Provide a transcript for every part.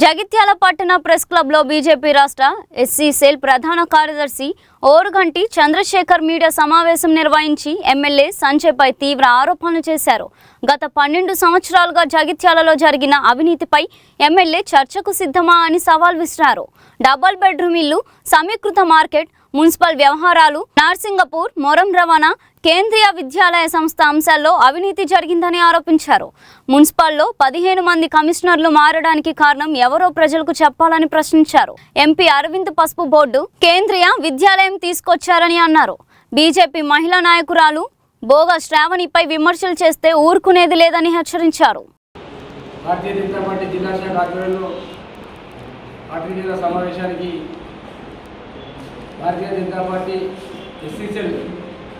జగిత్యాల పట్టణ press club లో BJP రాష్ట్ర ఎస్సీ సెల్ ప్రధాన కార్యదర్శి ఓరుగంటి చంద్రశేఖర్ మీడియా సమావేశం నిర్వహించి ఎమ్మెల్యే సంజయ్పై తీవ్ర ఆరోపణలు చేశారు. గత 12 సంవత్సరాలుగా జగిత్యాలలో జరిగిన అవినీతిపై ఎమ్మెల్యే చర్చకు సిద్ధమా అని సవాల్ విసిరారు. డబుల్ బెడ్రూమ్ ఇల్లు, సమీకృత మార్కెట్, మున్సిపల్ వ్యవహారాలు, నార్సింగపూర్, మొరం రవాణా, కేంద్రీయ విద్యాలయ సంస్థ అంశాల్లో అవినీతి జరిగిందని ఆరోపించారు. మున్సిపల్లో 15 మంది కమిషనర్లు మారడానికి కారణం ఎవరో ప్రజలకు చెప్పాలని ప్రశ్నించారు. ఎంపీ అరవింద్ పసుపు బోర్డు కేంద్రీయ విద్యాలయం తీసుకొచ్చారని అన్నారు. బీజేపీ మహిళా నాయకురాలు బోగా శ్రావణిపై విమర్శలు చేస్తే ఊరుకునేది లేదని హెచ్చరించారు. భారతీయ జనతా పార్టీ జిల్లా శాఖ ఆధ్వర్యంలో జిల్లా సమావేశానికి Bharatiya Janata party SC cell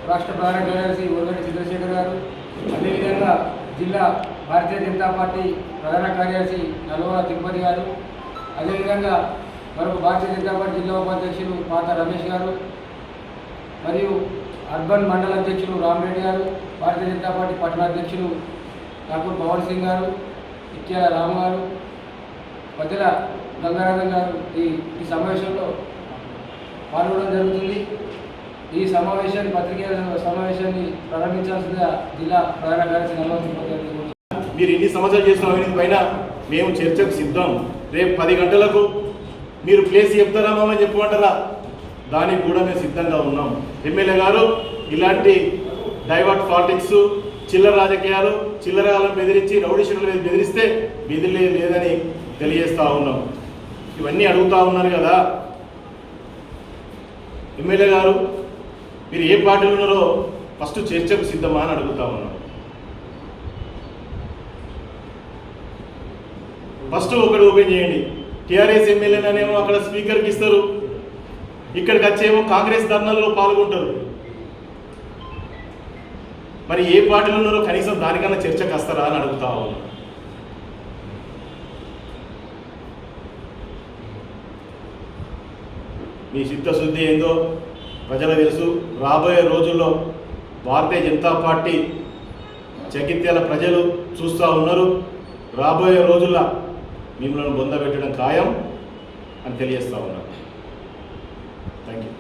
రాష్ట్ర ప్రధాన కార్యదర్శి ఓరుగంటి చంద్రశేఖర్ గారు, అదేవిధంగా జిల్లా భారతీయ జనతా పార్టీ ప్రధాన కార్యదర్శి నల్వల తిరుపతి గారు, అదేవిధంగా మరొక భారతీయ జనతా పార్టీ జిల్లా ఉపాధ్యక్షులు పాత రమేష్ గారు, మరియు అర్బన్ మండల అధ్యక్షులు రామరెడ్డి గారు, భారతీయ జనతా పార్టీ పట్టణ అధ్యక్షులు ఠాకూర్ పవన్ సింగ్ గారు, ఇత్యాల రామ్ గారు, మధ్యల గంగారాధన్ గారు ఈ సమావేశంలో పాల్గొనడం జరుగుతుంది. ఈ సమావేశాన్ని పత్రికేయ సమావేశాన్ని ప్రారంభించాల్సిందిగా జిల్లా ప్రధాన కార్యదర్శి నల్వల తిరుపతి గారు. మీరు ఇన్ని సంవత్సరాలు చేసిన అవినీతి పైన మేము చర్చకు సిద్ధం. రేపు 10 గంటలకు మీరు ప్లేస్ చెప్తారా మామని చెప్పమంటారా? దానికి కూడా మేము సిద్ధంగా ఉన్నాం. ఎమ్మెల్యే గారు ఇలాంటి డైవర్ట్ పాలిటిక్స్, చిల్లర రాజకీయాలు, చిల్లరగాలను బెదిరించి రౌడీ షీట్ల మీద బెదిరిస్తే బెదిరి లేదని తెలియజేస్తూ ఉన్నాం. ఇవన్నీ అడుగుతూ ఉన్నారు కదా ఎమ్మెల్యే గారు, మీరు ఏ పార్టీలో ఉన్నారో ఫస్ట్ చర్చకు సిద్ధమా అని అడుగుతా ఉన్నాం. ఫస్ట్ ఒకటి ఓపెన్ చేయండి. టీఆర్ఎస్ ఎమ్మెల్యేనేమో అక్కడ స్పీకర్కి ఇస్తారు, ఇక్కడికి వచ్చేమో కాంగ్రెస్ ధర్నాల్లో పాల్గొంటారు. మరి ఏ పార్టీలో ఉన్నారో కనీసం దానికన్నా చర్చకు వస్తారా అని అడుగుతా ఉన్నాం. మీ చిత్తశుద్ధి ఏందో ప్రజలకు తెలుసు. రాబోయే రోజుల్లో భారతీయ జనతా పార్టీ జగిత్యాల ప్రజలు చూస్తూ ఉన్నారు. రాబోయే రోజుల్లో మిమ్మల్ని బొందబెట్టడం ఖాయం అని తెలియజేస్తూ ఉన్నారు. Thank you.